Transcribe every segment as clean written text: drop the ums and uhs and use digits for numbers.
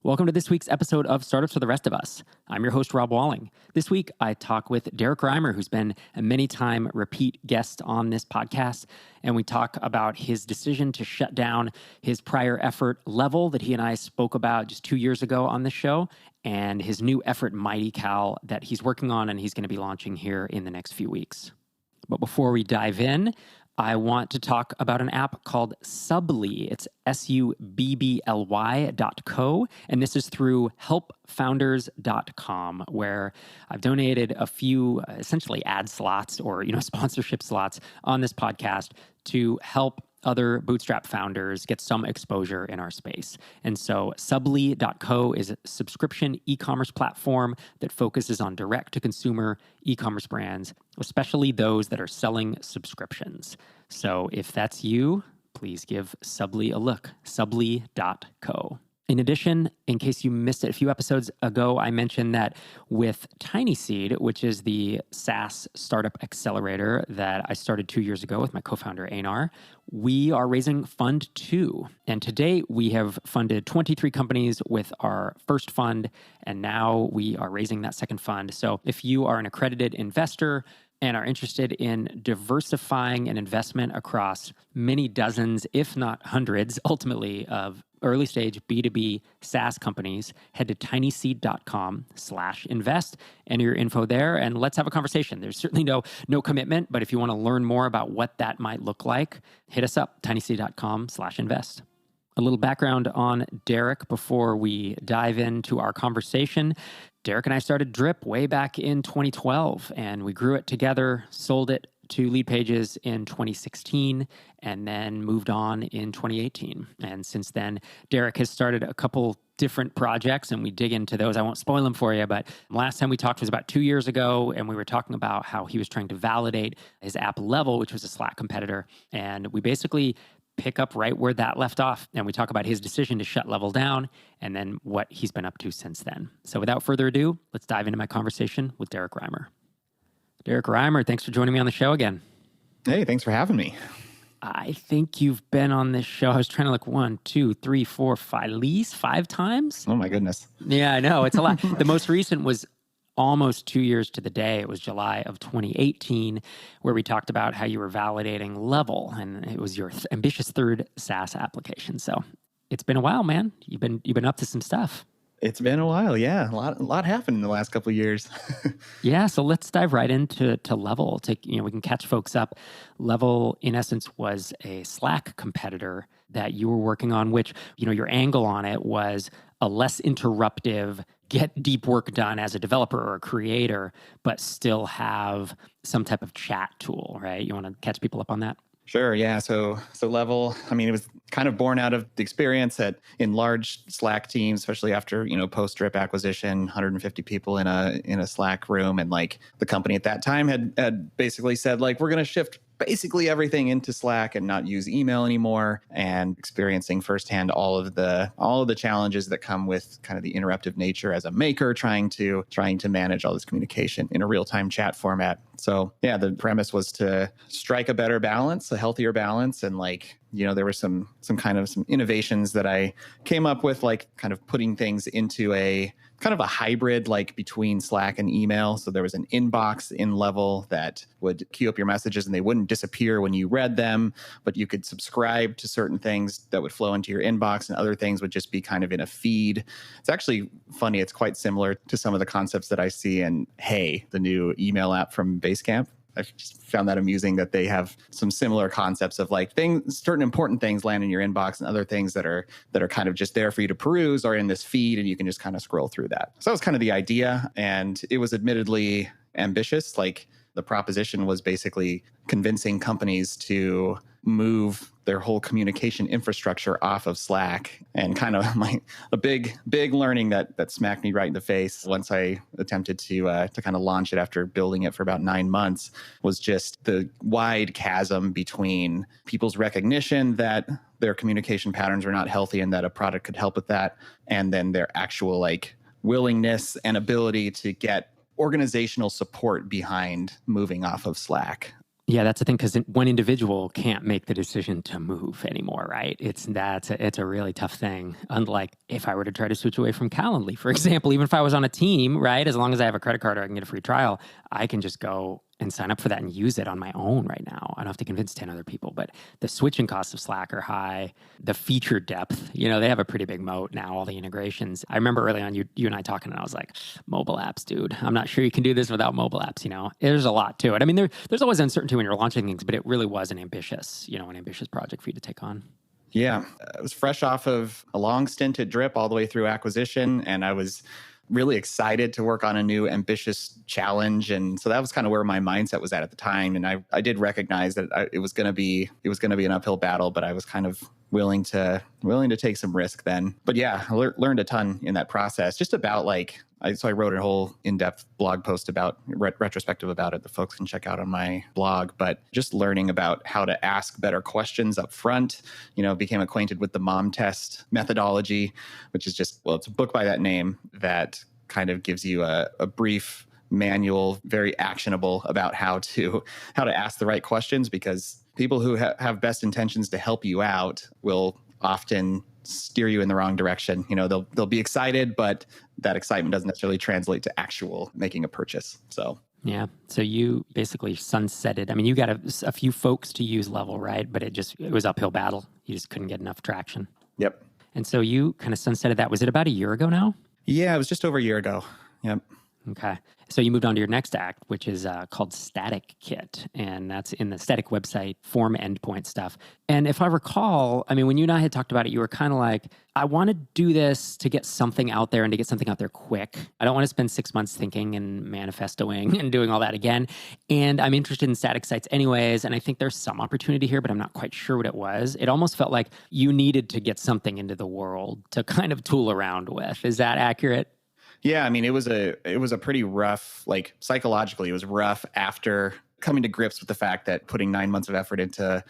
Welcome to this week's episode of Startups for the Rest of Us. I'm your host, Rob Walling. This week, I talk with Derrick Reimer, who's been a many-time repeat guest on this podcast, and we talk about his decision to shut down his prior effort Level that he and I spoke about just 2 years ago on this show, and his new effort Mighty Cal that he's working on and he's going to be launching here in the next few weeks. But before we dive in, I want to talk about an app called Subly. It's SUBBLY.co, and this is through helpfounders.com, where I've donated a few essentially ad slots or sponsorship slots on this podcast to help other bootstrap founders get some exposure in our space. And so Subly.co is a subscription e-commerce platform that focuses on direct-to-consumer e-commerce brands, especially those that are selling subscriptions. So if that's you, please give Subly a look, Subly.co. In addition, in case you missed it a few episodes ago, I mentioned that with TinySeed, which is the SaaS startup accelerator that I started 2 years ago with my co-founder, Einar, we are raising Fund 2. And to date, we have funded 23 companies with our first fund, and now we are raising that second fund. So if you are an accredited investor and are interested in diversifying an investment across many dozens, if not hundreds, ultimately, of early stage B2B SaaS companies, head to tinyseed.com/invest, enter your info there, and let's have a conversation. There's certainly no commitment, but if you want to learn more about what that might look like, hit us up, tinyseed.com/invest. A little background on Derrick before we dive into our conversation. Derrick and I started Drip way back in 2012, and we grew it together, sold it to Lead Pages in 2016, and then moved on in 2018. And since then, Derrick has started a couple different projects, and we dig into those. I won't spoil them for you, but last time we talked was about 2 years ago, and we were talking about how he was trying to validate his app Level, which was a Slack competitor. And we basically pick up right where that left off, and we talk about his decision to shut Level down and then what he's been up to since then. So without further ado, let's dive into my conversation with Derrick Reimer. Derrick Reimer, thanks for joining me on the show again. Hey, thanks for having me. I think you've been on this show. I was trying to look 1, 2, 3, 4, 5, at least 5 times. Oh my goodness. Yeah, I know. It's a lot. The most recent was almost 2 years to the day. It was July of 2018, where we talked about how you were validating Level, and it was your ambitious third SaaS application. So it's been a while, man. You've been up to some stuff. It's been a while, yeah. A lot happened in the last couple of years. Yeah, so let's dive right into Level. We can catch folks up. Level, in essence, was a Slack competitor that you were working on, which, your angle on it was a less interruptive, get deep work done as a developer or a creator, but still have some type of chat tool, right? You want to catch people up on that? Sure, yeah. So Level, it was kind of born out of the experience that in large Slack teams, especially after, post-Drip acquisition, 150 people in a Slack room. And the company at that time had basically said, we're going to shift basically everything into Slack and not use email anymore, and experiencing firsthand all of the challenges that come with kind of the interruptive nature as a maker trying to manage all this communication in a real-time chat format. So yeah, the premise was to strike a better balance, a healthier balance. And there were some innovations that I came up with, kind of putting things into a kind of a hybrid, between Slack and email. So there was an inbox in Level that would queue up your messages and they wouldn't disappear when you read them, but you could subscribe to certain things that would flow into your inbox, and other things would just be kind of in a feed. It's actually funny. It's quite similar to some of the concepts that I see in Hey, the new email app from Basecamp. I just found that amusing that they have some similar concepts of certain important things land in your inbox, and other things that are kind of just there for you to peruse are in this feed, and you can just kind of scroll through that. So that was kind of the idea, and it was admittedly ambitious. The proposition was basically convincing companies to move their whole communication infrastructure off of Slack, and kind of a big learning that smacked me right in the face once I attempted to kind of launch it after building it for about 9 months, was just the wide chasm between people's recognition that their communication patterns are not healthy and that a product could help with that, and then their actual willingness and ability to get organizational support behind moving off of Slack. Yeah, that's the thing, because one individual can't make the decision to move anymore, right? It's a really tough thing. Unlike if I were to try to switch away from Calendly, for example, even if I was on a team, right? As long as I have a credit card or I can get a free trial, I can just go and sign up for that and use it on my own right now. I don't have to convince 10 other people, but the switching costs of Slack are high. The feature depth, they have a pretty big moat now, all the integrations. I remember early on you and I talking, and I was like, mobile apps, dude. I'm not sure you can do this without mobile apps, There's a lot to it. I mean, there's always uncertainty when you're launching things, but it really was an ambitious project for you to take on. Yeah, I was fresh off of a long stint at Drip all the way through acquisition, and I was really excited to work on a new ambitious challenge. And so that was kind of where my mindset was at the time. And I did recognize that it was going to be an uphill battle, but I was kind of willing to take some risk then. But yeah, I learned a ton in that process, just about so I wrote a whole in-depth blog post about retrospective about it that folks can check out on my blog. But just learning about how to ask better questions up front, became acquainted with the mom test methodology, which is just, it's a book by that name that kind of gives you a brief manual, very actionable about how to ask the right questions, because people who have best intentions to help you out will often steer you in the wrong direction. They'll be excited, but that excitement doesn't necessarily translate to actual making a purchase. So yeah. So you basically sunsetted. I mean, you got a few folks to use Level, right? But it was uphill battle. You just couldn't get enough traction. Yep. And so you kind of sunsetted that. Was it about a year ago now? Yeah, it was just over a year ago. Yep. Okay. So you moved on to your next act, which is called Static Kit. And that's in the static website, form endpoint stuff. And if I recall, I mean, when you and I had talked about it, you were kind of like, I want to do this to get something out there and to get something out there quick. I don't want to spend 6 months thinking and manifestoing and doing all that again. And I'm interested in static sites anyways. And I think there's some opportunity here, but I'm not quite sure what it was. It almost felt like you needed to get something into the world to kind of tool around with. Is that accurate? Yeah, I mean, it was a pretty rough, psychologically, it was rough after coming to grips with the fact that putting 9 months of effort into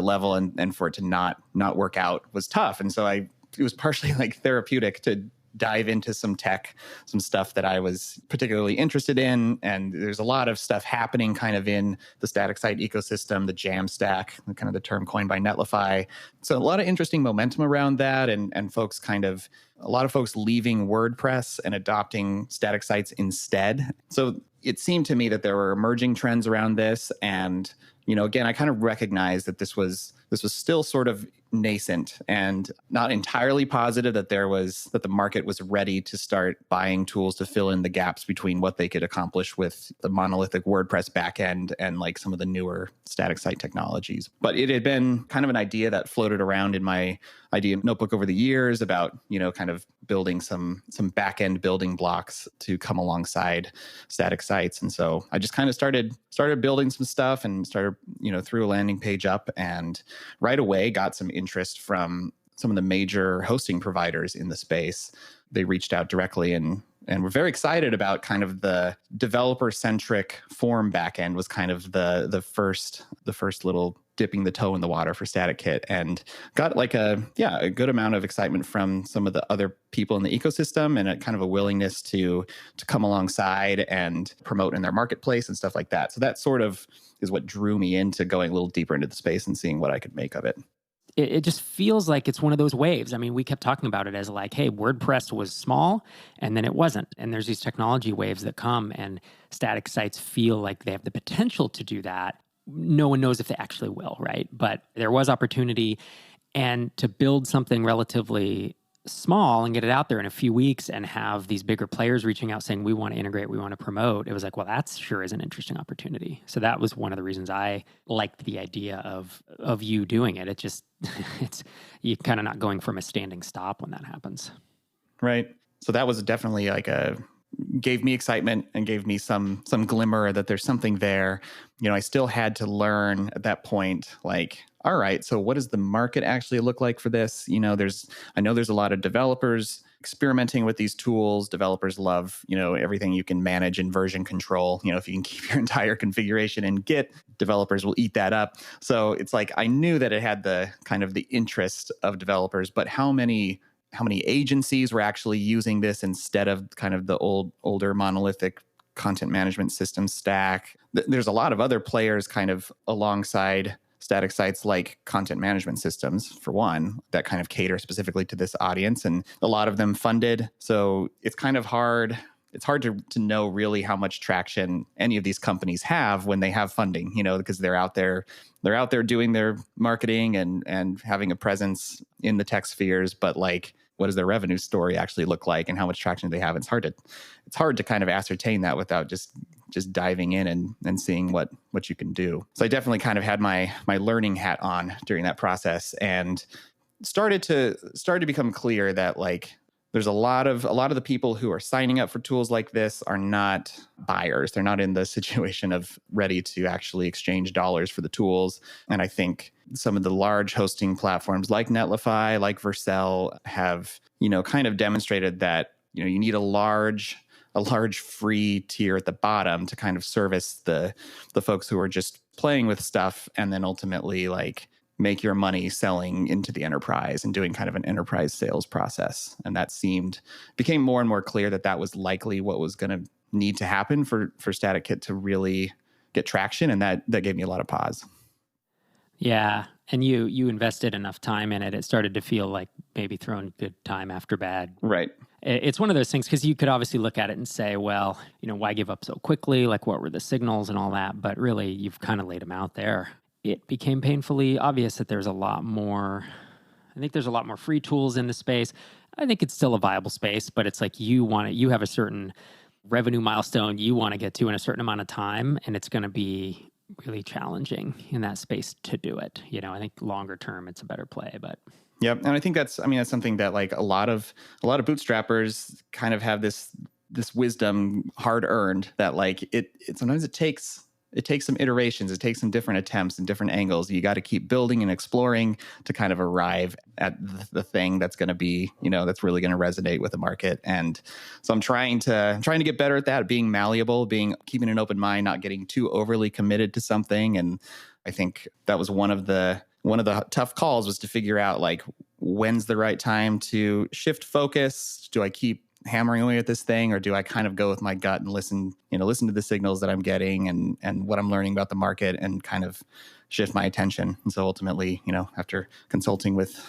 Level and for it to not work out was tough. And so it was partially therapeutic to dive into some tech, some stuff that I was particularly interested in. And there's a lot of stuff happening kind of in the static site ecosystem, the Jamstack, kind of the term coined by Netlify. So a lot of interesting momentum around that, and a lot of folks leaving WordPress and adopting static sites instead. So it seemed to me that there were emerging trends around this. And, again, I kind of recognized that this was still sort of nascent and not entirely positive that the market was ready to start buying tools to fill in the gaps between what they could accomplish with the monolithic WordPress backend and some of the newer static site technologies. But it had been kind of an idea that floated around in my idea notebook over the years about, kind of building some backend building blocks to come alongside static sites. And so I just kind of started building some stuff and started, threw a landing page up, and right away got some interest from some of the major hosting providers in the space. They reached out directly and we're very excited about kind of the developer-centric form backend was kind of the first little dipping the toe in the water for Static Kit, and got a good amount of excitement from some of the other people in the ecosystem, and a kind of a willingness to come alongside and promote in their marketplace and stuff like that. So that sort of is what drew me into going a little deeper into the space and seeing what I could make of it. It just feels like it's one of those waves. I mean, we kept talking about it as hey, WordPress was small and then it wasn't. And there's these technology waves that come, and static sites feel like they have the potential to do that. No one knows if they actually will, right? But there was opportunity, and to build something relatively small and get it out there in a few weeks and have these bigger players reaching out saying, we want to integrate, we want to promote. It was well, that sure is an interesting opportunity. So that was one of the reasons I liked the idea of you doing it. It just, you're kind of not going from a standing stop when that happens. Right. So that was definitely gave me excitement and gave me some glimmer that there's something there. I still had to learn at that point, all right, so what does the market actually look like for this? I know there's a lot of developers experimenting with these tools. Developers love, everything you can manage in version control. If you can keep your entire configuration in Git, developers will eat that up. So it's I knew that it had the kind of the interest of developers, but how many agencies were actually using this instead of kind of the older monolithic content management system stack. There's a lot of other players kind of alongside static sites like content management systems, for one, that kind of cater specifically to this audience, and a lot of them funded. So it's kind of hard. It's hard to know really how much traction any of these companies have when they have funding, because they're out there doing their marketing and having a presence in the tech spheres. But like, what does their revenue story actually look like, and how much traction do they have? It's hard to kind of ascertain that without just diving in and seeing what you can do. So I definitely kind of had my learning hat on during that process, and started to become clear that like there's a lot of the people who are signing up for tools like this are not buyers. They're not in the situation of ready to actually exchange dollars for the tools. And I think some of the large hosting platforms like Netlify, like Vercel have, kind of demonstrated that, you need a large free tier at the bottom to kind of service the folks who are just playing with stuff, and then ultimately like make your money selling into the enterprise and doing kind of an enterprise sales process. And that became more and more clear that was likely what was going to need to happen for Static Kit to really get traction. And that gave me a lot of pause. Yeah. And you invested enough time in it. It started to feel like maybe throwing good time after bad. Right. It's one of those things, because you could obviously look at it and say, well, why give up so quickly? Like, what were the signals and all that? But really, you've kind of laid them out there. It became painfully obvious that there's a lot more. I think there's a lot more free tools in the space. I think it's still a viable space, but it's like you have a certain revenue milestone you want to get to in a certain amount of time, and it's going to be really challenging in that space to do it. I think longer term, it's a better play, but. Yep. And I think that's something that like a lot of bootstrappers kind of have this wisdom hard earned, that like it sometimes it takes some iterations, it takes some different attempts and different angles. You got to keep building and exploring to kind of arrive at the thing that's going to be, that's really going to resonate with the market. And so I'm trying to get better at that, being malleable, keeping an open mind, not getting too overly committed to something. And I think that was one of the tough calls, was to figure out like, when's the right time to shift focus? Do I keep hammering away at this thing, or do I kind of go with my gut and listen to the signals that I'm getting and what I'm learning about the market, and kind of shift my attention? And so ultimately, after consulting with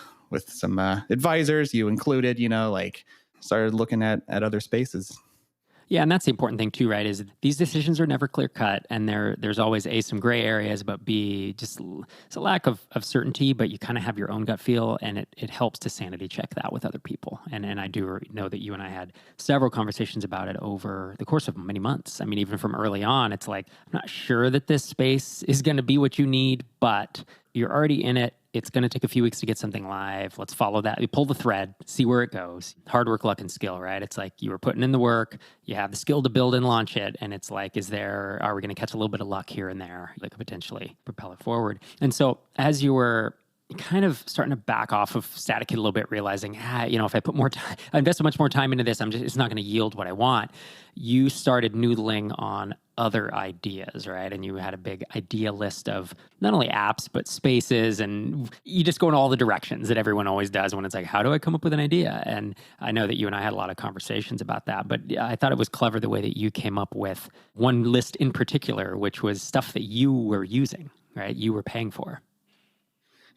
some advisors, you included, started looking at other spaces. Yeah, and that's the important thing too, right? Is these decisions are never clear cut, and there's always some gray areas, but B, just it's a lack of certainty. But you kind of have your own gut feel, and it helps to sanity check that with other people. And I do know that you and I had several conversations about it over the course of many months. I mean, even from early on, it's like, I'm not sure that this space is going to be what you need, but you're already in it. It's going to take a few weeks to get something live. Let's follow that. You pull the thread, see where it goes. Hard work, luck, and skill, right? It's like you were putting in the work. You have the skill to build and launch it. And it's like, are we going to catch a little bit of luck here and there that could potentially propel it forward? And so as you were kind of starting to back off of Static Kit a little bit, realizing, if I put more time, I invest much more time into this, it's not going to yield what I want. You started noodling on other ideas, right? And you had a big idea list of not only apps, but spaces, and you just go in all the directions that everyone always does when it's like, how do I come up with an idea? And I know that you and I had a lot of conversations about that, but I thought it was clever the way that you came up with one list in particular, which was stuff that you were using, right? You were paying for.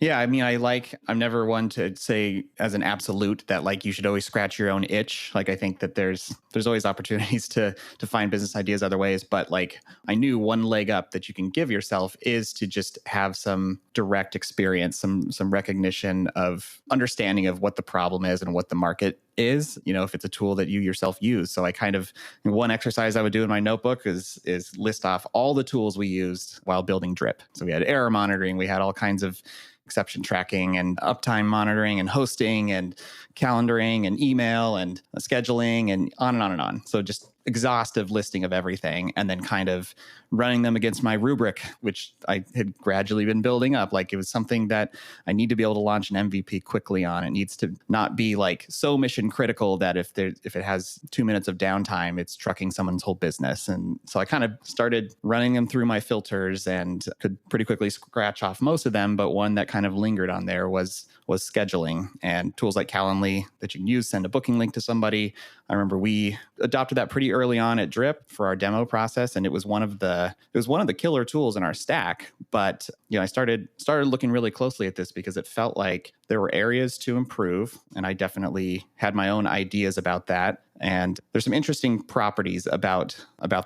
Yeah, I mean, I'm never one to say as an absolute that like you should always scratch your own itch. Like I think that there's always opportunities to find business ideas other ways. But like I knew one leg up that you can give yourself is to just have some direct experience, some recognition of understanding of what the problem is and what the market is, if it's a tool that you yourself use. So I kind of, one exercise I would do in my notebook is list off all the tools we used while building Drip. So we had error monitoring, we had all kinds of exception tracking and uptime monitoring and hosting and calendaring and email and scheduling and on and on and on. So just exhaustive listing of everything, and then kind of running them against my rubric, which I had gradually been building up. Like it was something that I need to be able to launch an MVP quickly on. It needs to not be like so mission critical that if it has 2 minutes of downtime, it's trucking someone's whole business. And so I kind of started running them through my filters and could pretty quickly scratch off most of them. But one that kind of lingered on there was scheduling, and tools like Calendly that you can use, send a booking link to somebody. I remember we adopted that pretty early on at Drip for our demo process, and it was one of the killer tools in our stack. But I started looking really closely at this because it felt like there were areas to improve, and I definitely had my own ideas about that. And there's some interesting properties about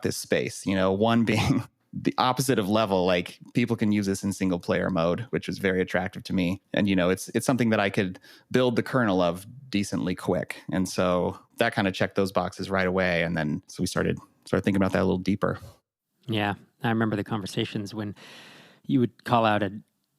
this space. One being the opposite of level, like people can use this in single player mode, which was very attractive to me. And, it's something that I could build the kernel of decently quick. And so that kind of checked those boxes right away. And then so we started thinking about that a little deeper. Yeah. I remember the conversations when you would call out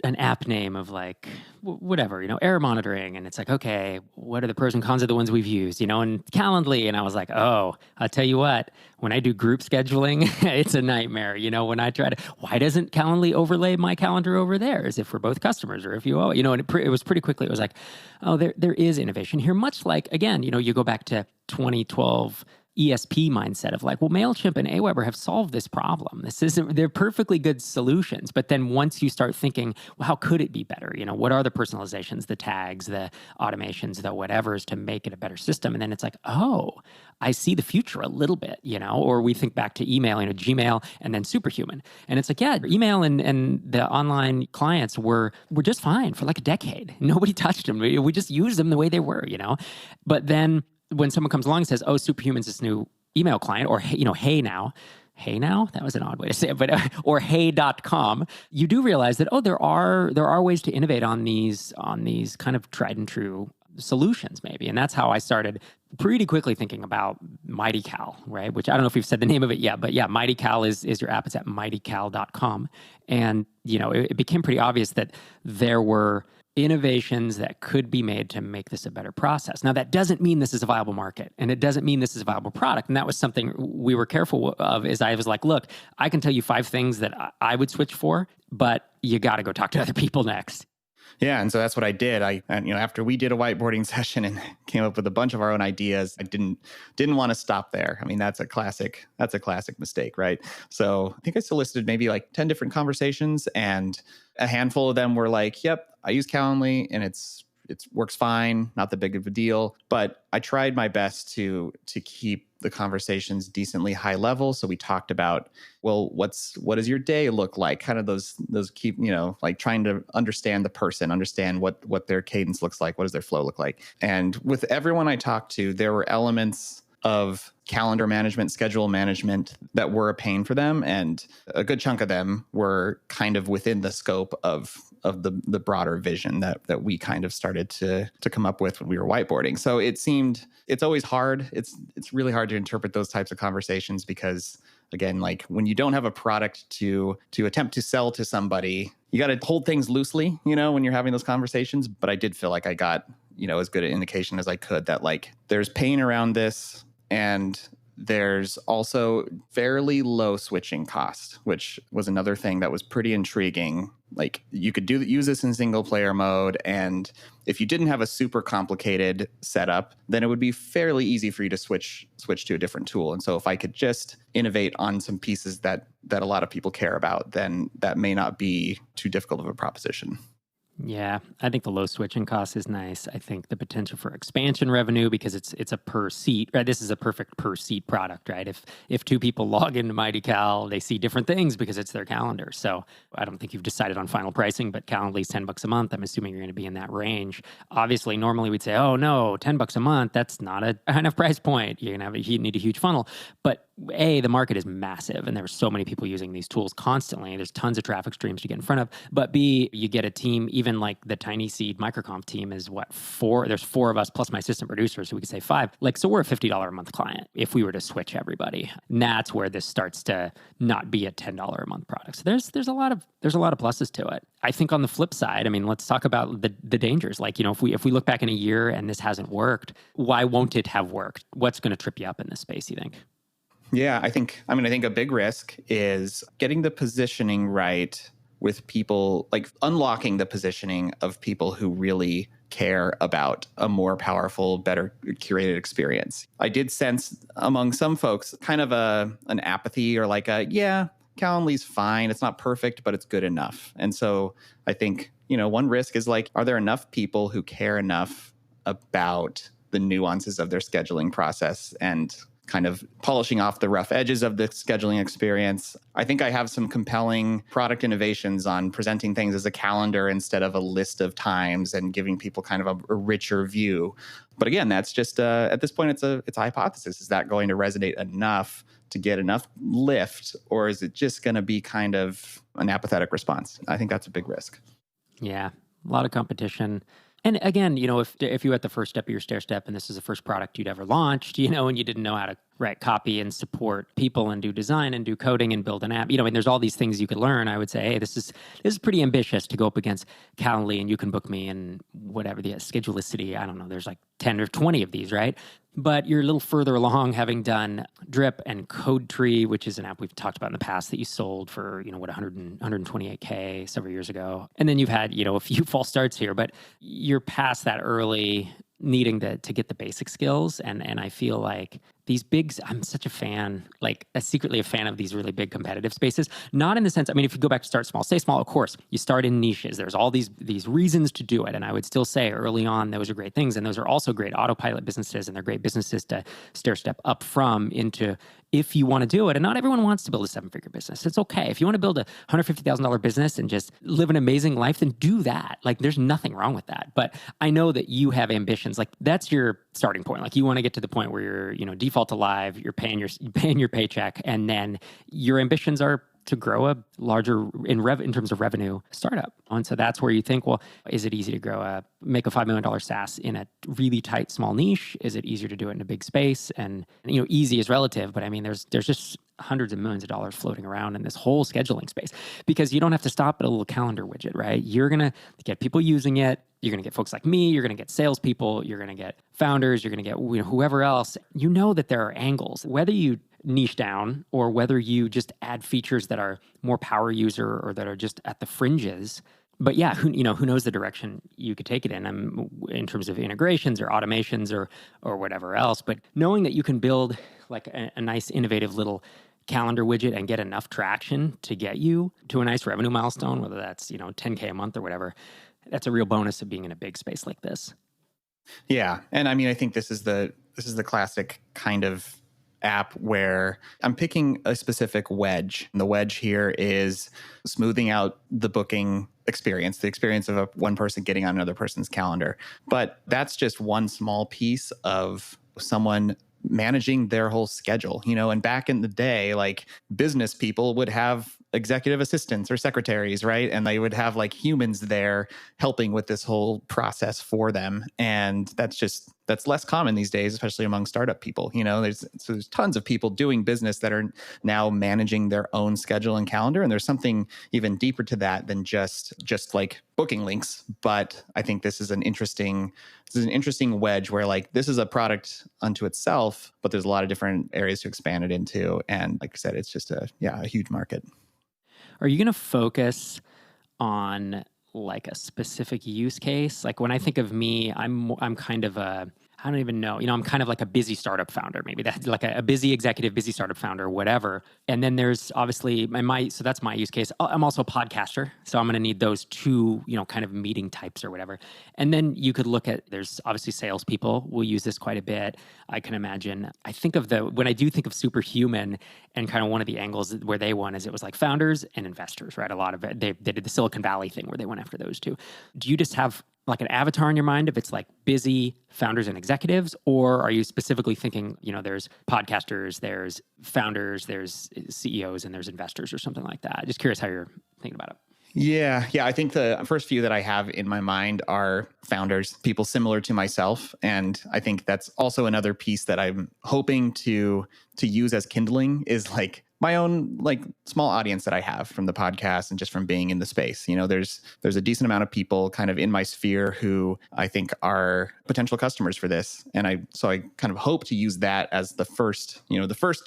an app name of like, whatever, error monitoring. And it's like, okay, what are the pros and cons of the ones we've used, and Calendly. And I was like, oh, I'll tell you what, when I do group scheduling, it's a nightmare. When I try to, why doesn't Calendly overlay my calendar over there as if we're both customers or if you owe, and it was pretty quickly, it was like, oh, there is innovation here. Much like, again, you go back to 2012 ESP mindset of like, well, MailChimp and Aweber have solved this problem. They're perfectly good solutions. But then once you start thinking, well, how could it be better? What are the personalizations, the tags, the automations, the whatevers to make it a better system? And then it's like, oh, I see the future a little bit, or we think back to email, Gmail and then Superhuman. And it's like, yeah, email and the online clients were just fine for like a decade. Nobody touched them. We just used them the way they were, But then when someone comes along and says, oh, Superhuman's this new email client, or, Hey Now, that was an odd way to say it, but, or hey.com, you do realize that, oh, there are ways to innovate on these kind of tried and true solutions maybe. And that's how I started pretty quickly thinking about MightyCal, right? Which I don't know if we've said the name of it yet, but yeah, MightyCal is your app. It's at mightycal.com. And, it became pretty obvious that there were innovations that could be made to make this a better process. Now, that doesn't mean this is a viable market, and it doesn't mean this is a viable product. And that was something we were careful of, is I was like, look, I can tell you 5 things that I would switch for, but you got to go talk to other people next. Yeah, and so that's what I did. After we did a whiteboarding session and came up with a bunch of our own ideas, I didn't want to stop there. I mean, that's a classic mistake, right? So I think I solicited maybe like 10 different conversations, and a handful of them were like, yep, I use Calendly and it works fine, not that big of a deal. But I tried my best to keep the conversations decently high level. So we talked about, well, what does your day look like? Kind of those keep, like trying to understand the person, understand what their cadence looks like, what does their flow look like. And with everyone I talked to, there were elements of calendar management, schedule management that were a pain for them. And a good chunk of them were kind of within the scope of the broader vision that we kind of started to come up with when we were whiteboarding. So it's always hard. It's really hard to interpret those types of conversations because, again, like when you don't have a product to attempt to sell to somebody, you got to hold things loosely, when you're having those conversations. But I did feel like I got, as good an indication as I could that like there's pain around this. And there's also fairly low switching cost, which was another thing that was pretty intriguing. Like you could use this in single player mode. And if you didn't have a super complicated setup, then it would be fairly easy for you to switch to a different tool. And so if I could just innovate on some pieces that a lot of people care about, then that may not be too difficult of a proposition. Yeah, I think the low switching cost is nice. I think the potential for expansion revenue, because it's a per seat, right? This is a perfect per seat product, right? If 2 people log into MightyCal, they see different things because it's their calendar. So I don't think you've decided on final pricing, but Calendly's $10 a month. I'm assuming you're going to be in that range. Obviously, normally we'd say, oh no, $10 a month, that's not a high enough price point. You're going to need a huge funnel. But A, the market is massive and there are so many people using these tools constantly. There's tons of traffic streams to get in front of. But B, you get a team, even like the Tiny Seed microconf team is 4? There's 4 of us plus my assistant producer, so we could say 5. Like, so we're a $50 a month client if we were to switch everybody. And that's where this starts to not be a $10 a month product. So there's a lot of pluses to it. I think on the flip side, I mean, let's talk about the dangers. Like, if we look back in a year and this hasn't worked, why won't it have worked? What's going to trip you up in this space, you think? Yeah, I think a big risk is getting the positioning right with people, like unlocking the positioning of people who really care about a more powerful, better curated experience. I did sense among some folks kind of an apathy or like Calendly's fine. It's not perfect, but it's good enough. And so I think, one risk is like, are there enough people who care enough about the nuances of their scheduling process and kind of polishing off the rough edges of the scheduling experience. I think I have some compelling product innovations on presenting things as a calendar instead of a list of times and giving people kind of a richer view. But again, that's just at this point, it's a hypothesis. Is that going to resonate enough to get enough lift, or is it just going to be kind of an apathetic response? I think that's a big risk. Yeah, a lot of competition. And again, if you were at the first step of your stair step and this is the first product you'd ever launched, and you didn't know how to write copy and support people and do design and do coding and build an app, and there's all these things you could learn. I would say, hey, this is pretty ambitious to go up against Calendly and You Can Book Me and whatever the Schedulicity. I don't know. There's like 10 or 20 of these, right? But you're a little further along, having done Drip and CodeTree, which is an app we've talked about in the past that you sold for, 128K several years ago. And then you've had, a few false starts here, but you're past that early needing to get the basic skills. And I feel like these I'm such a fan, secretly a fan of these really big competitive spaces. Not in the sense, if you go back to start small, stay small, of course, you start in niches. There's all these reasons to do it. And I would still say early on, those are great things. And those are also great autopilot businesses, and they're great businesses to stair step up from into if you want to do it. And not everyone wants to build a 7-figure business. It's okay. If you want to build a $150,000 business and just live an amazing life, then do that. There's nothing wrong with that. But I know that you have ambitions. That's your starting point. You want to get to the point where you're, default to live, you're paying your paycheck, and then your ambitions are to grow a larger in terms of revenue startup. And so that's where you think, well, is it easy to make a $5 million SaaS in a really tight, small niche? Is it easier to do it in a big space? And, easy is relative, but there's just hundreds of millions of dollars floating around in this whole scheduling space, because you don't have to stop at a little calendar widget, right? You're going to get people using it. You're going to get folks like me. You're going to get salespeople. You're going to get founders. You're going to get whoever else. That there are angles, whether you niche down or whether you just add features that are more power user or that are just at the fringes. But yeah, who knows the direction you could take it in terms of integrations or automations or whatever else. But knowing that you can build a nice innovative little calendar widget and get enough traction to get you to a nice revenue milestone, whether that's, $10K a month or whatever, that's a real bonus of being in a big space like this. Yeah. And I think this is the classic kind of app where I'm picking a specific wedge. And the wedge here is smoothing out the booking experience, the experience of one person getting on another person's calendar. But that's just one small piece of someone managing their whole schedule, and back in the day, business people would have executive assistants or secretaries, right? And they would have humans there helping with this whole process for them. And that's less common these days, especially among startup people. There's tons of people doing business that are now managing their own schedule and calendar. And there's something even deeper to that than just booking links. But I think this is an interesting wedge where this is a product unto itself, but there's a lot of different areas to expand it into. And like I said, it's just a huge market. Are you going to focus on a specific use case? When I think of me, I'm kind of I don't even know. I'm kind of like a busy startup founder. Maybe that's a busy executive, busy startup founder, whatever. And then there's obviously so that's my use case. I'm also a podcaster. So I'm going to need those two, kind of meeting types or whatever. And then you could look at, there's obviously salespeople will use this quite a bit. I can imagine. When I do think of Superhuman, and kind of one of the angles where they won is it was founders and investors, right? A lot of it, they did the Silicon Valley thing where they went after those two. Do you just have an avatar in your mind if it's busy founders and executives, or are you specifically thinking, there's podcasters, there's founders, there's CEOs, and there's investors or something like that? Just curious how you're thinking about it. Yeah. I think the first few that I have in my mind are founders, people similar to myself. And I think that's also another piece that I'm hoping to use as kindling is my own small audience that I have from the podcast and just from being in the space. There's a decent amount of people kind of in my sphere who I think are potential customers for this. And I kind of hope to use that as the first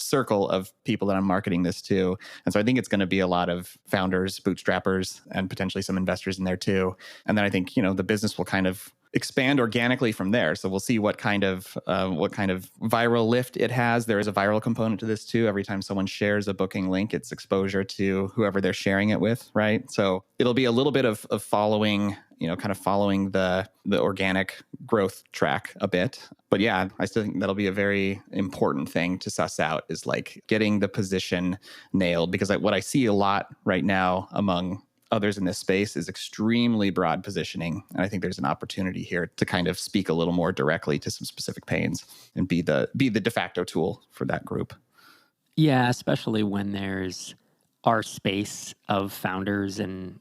circle of people that I'm marketing this to. And so I think it's going to be a lot of founders, bootstrappers, and potentially some investors in there too. And then I think, the business will kind of expand organically from there. So we'll see what kind of viral lift it has. There is a viral component to this too. Every time someone shares a booking link, it's exposure to whoever they're sharing it with, right? So it'll be a little bit of following kind of following the organic growth track a bit. But yeah, I still think that'll be a very important thing to suss out, is like getting the position nailed, because what I see a lot right now among others in this space is extremely broad positioning. And I think there's an opportunity here to kind of speak a little more directly to some specific pains and be the de facto tool for that group. Yeah, especially when there's our space of founders and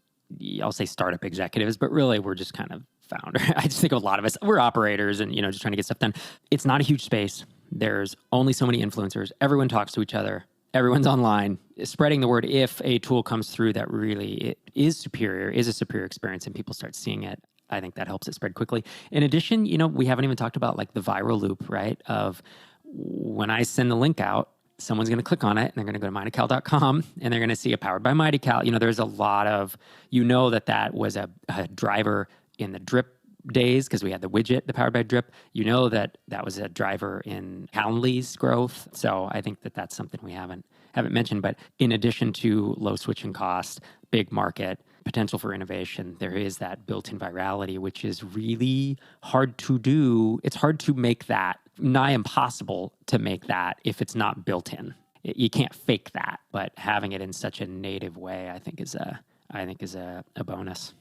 I'll say startup executives, but really we're just kind of founder. I just think a lot of us, we're operators and, just trying to get stuff done. It's not a huge space. There's only so many influencers. Everyone talks to each other. Everyone's online, spreading the word. If a tool comes through that really is a superior experience, and people start seeing it, I think that helps it spread quickly. In addition, we haven't even talked about like the viral loop, right? Of when I send the link out, someone's going to click on it and they're going to go to mightycal.com and they're going to see a powered by Mightycal. There's a lot of, that was a driver in the drip days because we had the widget, the powered by drip. That was a driver in Calendly's growth. So I think that's something we haven't mentioned. But in addition to low switching cost, big market, potential for innovation, there is that built-in virality, which is really hard to do. It's hard to make that, nigh impossible to make that if it's not built in. You can't fake that, but having it in such a native way, I think is a bonus.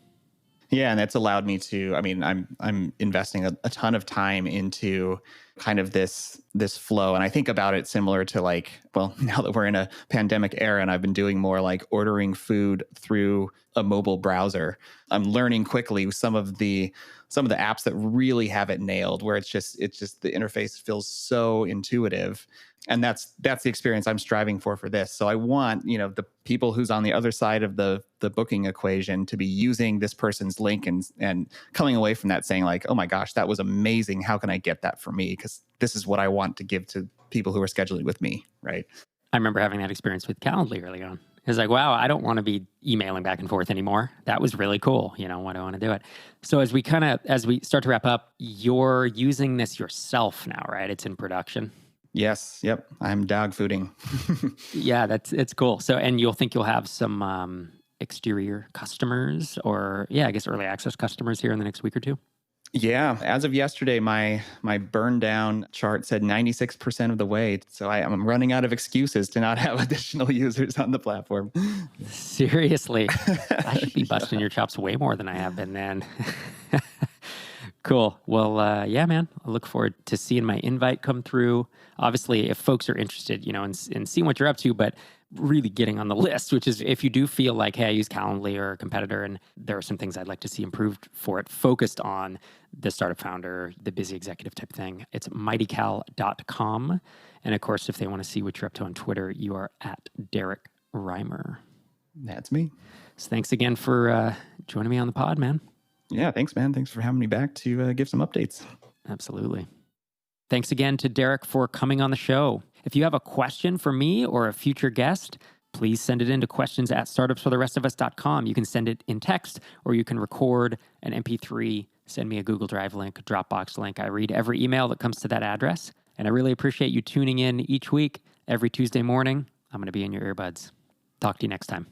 Yeah, and that's allowed me to, I'm investing a ton of time into kind of this flow. And I think about it similar to now that we're in a pandemic era and I've been doing more like ordering food through a mobile browser, I'm learning quickly some of the apps that really have it nailed, where it's just the interface feels so intuitive. And that's the experience I'm striving for this. So I want, the people who's on the other side of the booking equation to be using this person's link and coming away from that saying like, oh my gosh, that was amazing. How can I get that for me? Because this is what I want to give to people who are scheduling with me, right? I remember having that experience with Calendly early on. It's like, wow, I don't want to be emailing back and forth anymore. That was really cool. Why do I want to do it? So as we start to wrap up, you're using this yourself now, right? It's in production. Yes. Yep. I'm dog fooding. Yeah, it's cool. So, and you'll have some exterior customers or I guess early access customers here in the next week or two. Yeah. As of yesterday, my burn down chart said 96% of the way. So I'm running out of excuses to not have additional users on the platform. Seriously. I should be busting your chops way more than I have been then. Cool. Well, yeah, man, I look forward to seeing my invite come through. Obviously, if folks are interested, in seeing what you're up to, but really getting on the list, which is if you do feel like, hey, I use Calendly or a competitor, and there are some things I'd like to see improved for it, focused on the startup founder, the busy executive type thing, it's mightycal.com. And of course, if they want to see what you're up to on Twitter, you are at Derrick Reimer. That's me. So thanks again for joining me on the pod, man. Yeah, thanks, man. Thanks for having me back to give some updates. Absolutely. Thanks again to Derrick for coming on the show. If you have a question for me or a future guest, please send it in to questions@startupsfortherestofus.com. You can send it in text, or you can record an MP3, send me a Google Drive link, a Dropbox link. I read every email that comes to that address. And I really appreciate you tuning in each week. Every Tuesday morning, I'm going to be in your earbuds. Talk to you next time.